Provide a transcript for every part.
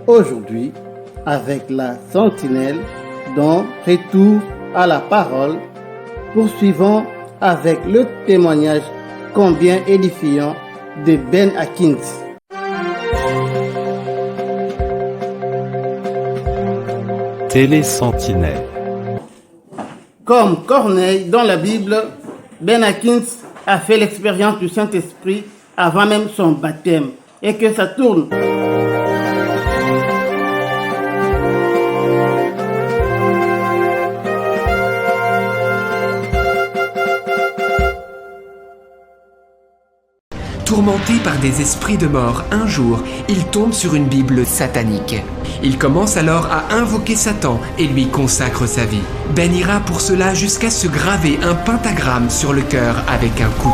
aujourd'hui avec la sentinelle dont Retour à la parole. Poursuivons avec le témoignage combien édifiant de Ben Atkins. Télé-sentinelle. Comme Corneille dans la Bible, Ben Atkins a fait l'expérience du Saint-Esprit avant même son baptême et que ça tourne. Tourmenté par des esprits de mort, un jour, il tombe sur une Bible satanique. Il commence alors à invoquer Satan et lui consacre sa vie. Ben ira pour cela jusqu'à se graver un pentagramme sur le cœur avec un coup.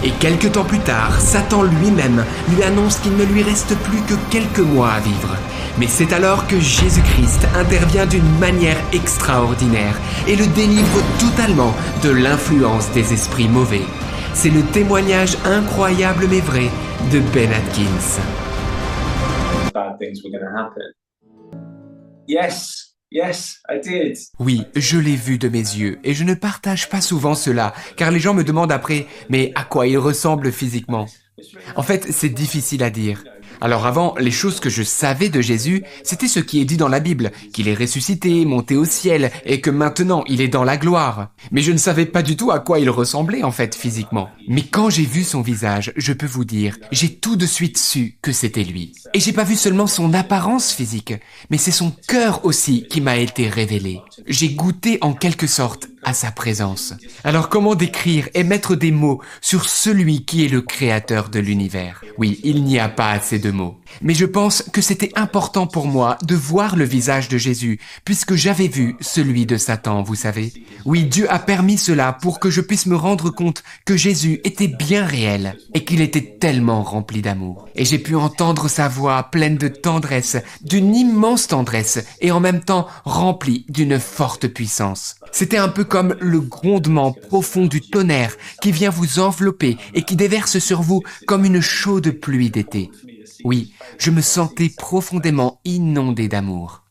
Et quelque temps plus tard, Satan lui-même lui annonce qu'il ne lui reste plus que quelques mois à vivre. Mais c'est alors que Jésus-Christ intervient d'une manière extraordinaire et le délivre totalement de l'influence des esprits mauvais. C'est le témoignage incroyable mais vrai de Ben Atkins. Bad things were going to happen. Yes, I did. Oui, je l'ai vu de mes yeux et je ne partage pas souvent cela car les gens me demandent après « mais à quoi il ressemble physiquement ?» En fait, c'est difficile à dire. Alors avant, les choses que je savais de Jésus, c'était ce qui est dit dans la Bible, qu'il est ressuscité, monté au ciel, et que maintenant il est dans la gloire. Mais je ne savais pas du tout à quoi il ressemblait en fait physiquement. Mais quand j'ai vu son visage, je peux vous dire, j'ai tout de suite su que c'était lui. Et j'ai pas vu seulement son apparence physique, mais c'est son cœur aussi qui m'a été révélé. J'ai goûté en quelque sorte à sa présence. Alors comment décrire et mettre des mots sur celui qui est le créateur de l'univers? Oui, il n'y a pas assez de mots. Mais je pense que c'était important pour moi de voir le visage de Jésus, puisque j'avais vu celui de Satan, vous savez. Oui, Dieu a permis cela pour que je puisse me rendre compte que Jésus était bien réel et qu'il était tellement rempli d'amour. Et j'ai pu entendre sa voix pleine de tendresse, d'une immense tendresse et en même temps remplie d'une forte puissance. C'était un peu comme le grondement profond du tonnerre qui vient vous envelopper et qui déverse sur vous comme une chaude pluie d'été. Oui, je me sentais profondément inondé d'amour.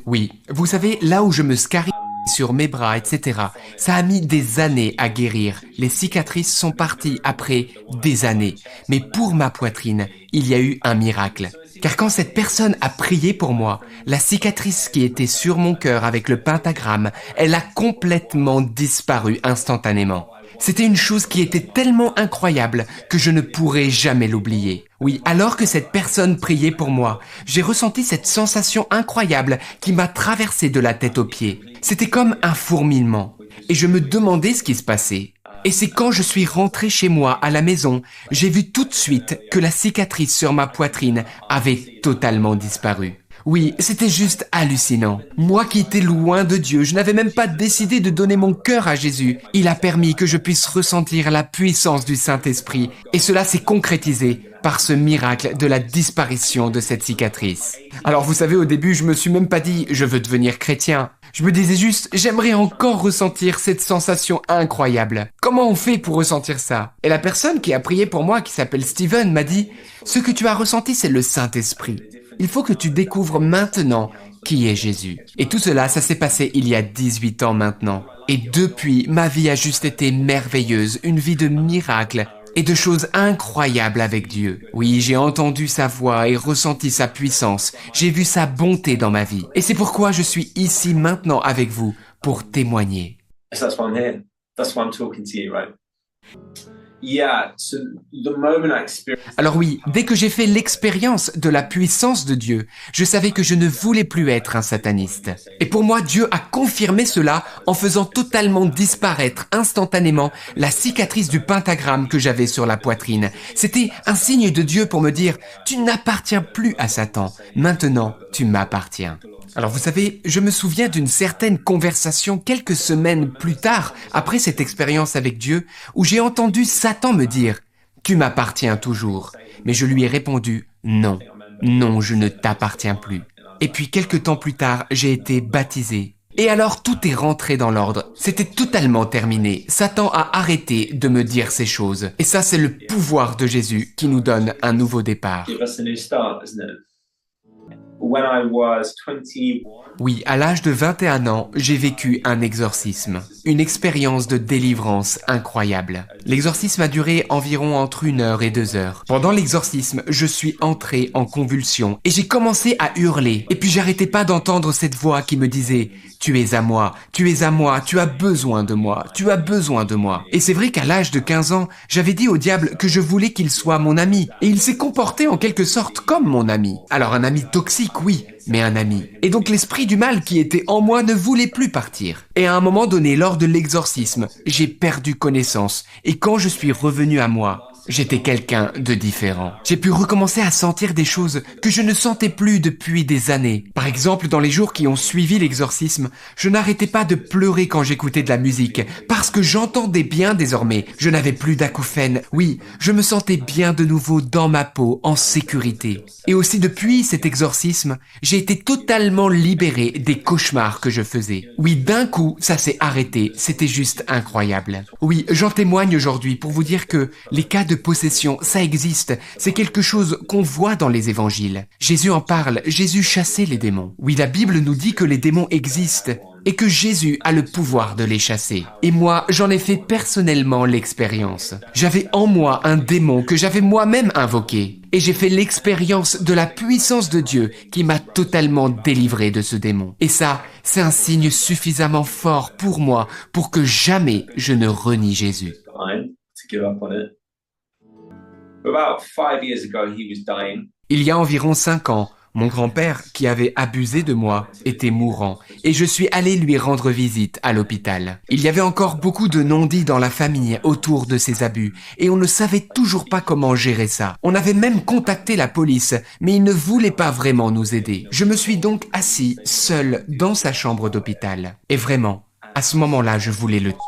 Oui, vous savez, là où je me scarie sur mes bras, etc., ça a mis des années à guérir. Les cicatrices sont parties après des années. Mais pour ma poitrine, il y a eu un miracle. Car quand cette personne a prié pour moi, la cicatrice qui était sur mon cœur avec le pentagramme, elle a complètement disparu instantanément. C'était une chose qui était tellement incroyable que je ne pourrai jamais l'oublier. Oui, alors que cette personne priait pour moi, j'ai ressenti cette sensation incroyable qui m'a traversé de la tête aux pieds. C'était comme un fourmillement. Et je me demandais ce qui se passait. Et c'est quand je suis rentré chez moi à la maison, j'ai vu tout de suite que la cicatrice sur ma poitrine avait totalement disparu. Oui, c'était juste hallucinant. Moi qui étais loin de Dieu, je n'avais même pas décidé de donner mon cœur à Jésus. Il a permis que je puisse ressentir la puissance du Saint-Esprit. Et cela s'est concrétisé par ce miracle de la disparition de cette cicatrice. Alors vous savez, au début, je me suis même pas dit « je veux devenir chrétien ». Je me disais juste « j'aimerais encore ressentir cette sensation incroyable ». Comment on fait pour ressentir ça? Et la personne qui a prié pour moi, qui s'appelle Steven, m'a dit « ce que tu as ressenti, c'est le Saint-Esprit. Il faut que tu découvres maintenant qui est Jésus. » Et tout cela, ça s'est passé il y a 18 ans maintenant. Et depuis, ma vie a juste été merveilleuse, une vie de miracles et de choses incroyables avec Dieu. Oui, j'ai entendu sa voix et ressenti sa puissance. J'ai vu sa bonté dans ma vie. Et c'est pourquoi je suis ici maintenant avec vous pour témoigner. That's why I'm here. That's why I'm talking to you, right? Alors oui, dès que j'ai fait l'expérience de la puissance de Dieu, je savais que je ne voulais plus être un sataniste. Et pour moi, Dieu a confirmé cela en faisant totalement disparaître instantanément la cicatrice du pentagramme que j'avais sur la poitrine. C'était un signe de Dieu pour me dire « Tu n'appartiens plus à Satan, maintenant tu m'appartiens ». Alors vous savez, je me souviens d'une certaine conversation quelques semaines plus tard, après cette expérience avec Dieu, où j'ai entendu Satan me dire « Tu m'appartiens toujours ». Mais je lui ai répondu « Non, non, je ne t'appartiens plus ». Et puis quelques temps plus tard, j'ai été baptisé. Et alors tout est rentré dans l'ordre. C'était totalement terminé. Satan a arrêté de me dire ces choses. Et ça, c'est le pouvoir de Jésus qui nous donne un nouveau départ. Give us a new start, isn't it? When I was 21, Oui, à l'âge de 21 ans, j'ai vécu un exorcisme. Une expérience de délivrance incroyable. L'exorcisme a duré environ entre 1 heure et 2 heures. Pendant l'exorcisme, je suis entré en convulsion et j'ai commencé à hurler. Et puis j'arrêtais pas d'entendre cette voix qui me disait « Tu es à moi, tu es à moi, tu as besoin de moi, tu as besoin de moi ». Et c'est vrai qu'à l'âge de 15 ans, j'avais dit au diable que je voulais qu'il soit mon ami. Et il s'est comporté en quelque sorte comme mon ami. Alors un ami toxique, oui, mais un ami. Et donc l'esprit du mal qui était en moi ne voulait plus partir. Et à un moment donné, lors de l'exorcisme, j'ai perdu connaissance. Et quand je suis revenu à moi, j'étais quelqu'un de différent. J'ai pu recommencer à sentir des choses que je ne sentais plus depuis des années. Par exemple, dans les jours qui ont suivi l'exorcisme, je n'arrêtais pas de pleurer quand j'écoutais de la musique, parce que j'entendais bien désormais. Je n'avais plus d'acouphènes. Oui, je me sentais bien de nouveau dans ma peau, en sécurité. Et aussi depuis cet exorcisme, j'ai été totalement libéré des cauchemars que je faisais. Oui, d'un coup, ça s'est arrêté. C'était juste incroyable. Oui, j'en témoigne aujourd'hui pour vous dire que les cas de possession, ça existe. C'est quelque chose qu'on voit dans les évangiles. Jésus en parle. Jésus chassait les démons. Oui, la Bible nous dit que les démons existent et que Jésus a le pouvoir de les chasser. Et moi, j'en ai fait personnellement l'expérience. J'avais en moi un démon que j'avais moi-même invoqué. Et j'ai fait l'expérience de la puissance de Dieu qui m'a totalement délivré de ce démon. Et ça, c'est un signe suffisamment fort pour moi pour que jamais je ne renie Jésus. to give up on it. But about 5 years ago, he was dying. Il y a environ 5 ans, mon grand-père, qui avait abusé de moi, était mourant et je suis allé lui rendre visite à l'hôpital. Il y avait encore beaucoup de non-dits dans la famille autour de ces abus et on ne savait toujours pas comment gérer ça. On avait même contacté la police, mais ils ne voulaient pas vraiment nous aider. Je me suis donc assis seul dans sa chambre d'hôpital. Et vraiment, à ce moment-là, je voulais le tuer.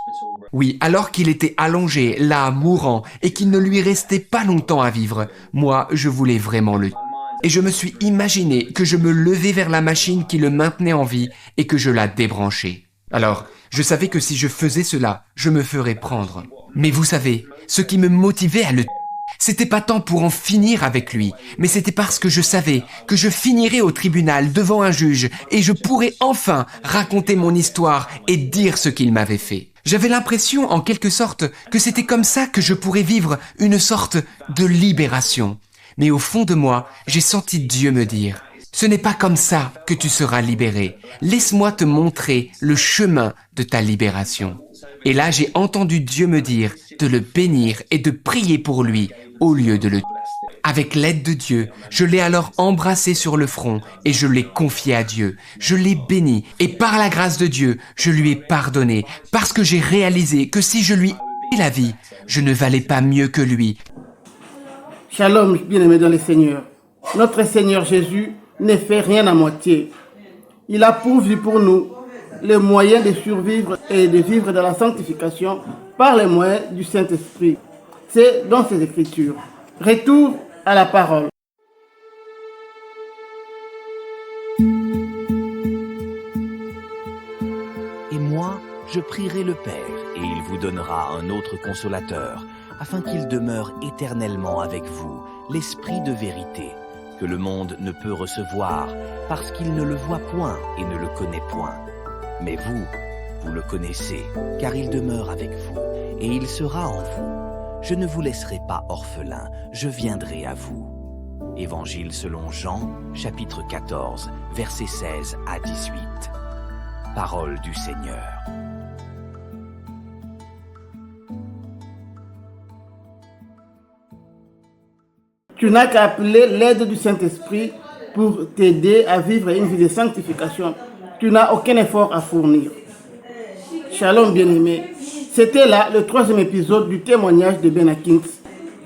Oui, alors qu'il était allongé, là, mourant, et qu'il ne lui restait pas longtemps à vivre, moi, je voulais vraiment le tuer. Et je me suis imaginé que je me levais vers la machine qui le maintenait en vie et que je la débranchais. Alors, je savais que si je faisais cela, je me ferais prendre. Mais vous savez, ce qui me motivait à le tuer, c'était pas tant pour en finir avec lui, mais c'était parce que je savais que je finirais au tribunal devant un juge et je pourrais enfin raconter mon histoire et dire ce qu'il m'avait fait. J'avais l'impression, en quelque sorte, que c'était comme ça que je pourrais vivre une sorte de libération. Mais au fond de moi, j'ai senti Dieu me dire « Ce n'est pas comme ça que tu seras libéré. Laisse-moi te montrer le chemin de ta libération. » Et là, j'ai entendu Dieu me dire de le bénir et de prier pour lui au lieu de le tuer. Avec l'aide de Dieu, je l'ai alors embrassé sur le front et je l'ai confié à Dieu. Je l'ai béni et par la grâce de Dieu, je lui ai pardonné parce que j'ai réalisé que si je lui ai la vie, je ne valais pas mieux que lui. Shalom, bien-aimés dans le Seigneur. Notre Seigneur Jésus ne fait rien à moitié. Il a pourvu pour nous les moyens de survivre et de vivre dans la sanctification par les moyens du Saint-Esprit. C'est dans ces Écritures. Retour à la parole. Et moi, je prierai le Père, et il vous donnera un autre consolateur, afin qu'il demeure éternellement avec vous, l'Esprit de vérité, que le monde ne peut recevoir, parce qu'il ne le voit point et ne le connaît point. Mais vous, vous le connaissez, car il demeure avec vous, et il sera en vous. Je ne vous laisserai pas orphelin, je viendrai à vous. Évangile selon Jean, chapitre 14, versets 16 à 18. Parole du Seigneur. Tu n'as qu'à appeler l'aide du Saint-Esprit pour t'aider à vivre une vie de sanctification. Tu n'as aucun effort à fournir. Shalom bien-aimé. C'était là le 3e épisode du témoignage de Ben Akins,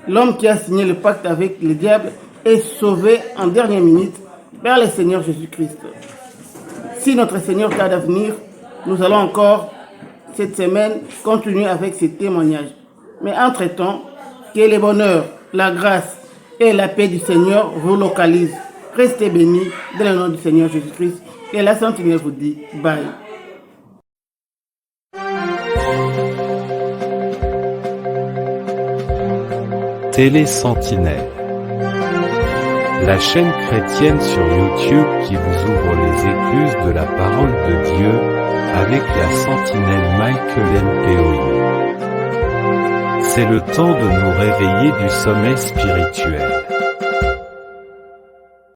l'homme qui a signé le pacte avec le diable et sauvé en dernière minute par le Seigneur Jésus-Christ. Si notre Seigneur tarde à venir, nous allons encore cette semaine continuer avec ces témoignages. Mais entre-temps, que le bonheur, la grâce et la paix du Seigneur vous localisent. Restez bénis dans le nom du Seigneur Jésus-Christ. Et la Sainte Lumière vous dit bye. Télé Sentinelle. La chaîne chrétienne sur YouTube qui vous ouvre les écluses de la parole de Dieu, avec la sentinelle Michael Mpoyi. C'est le temps de nous réveiller du sommeil spirituel.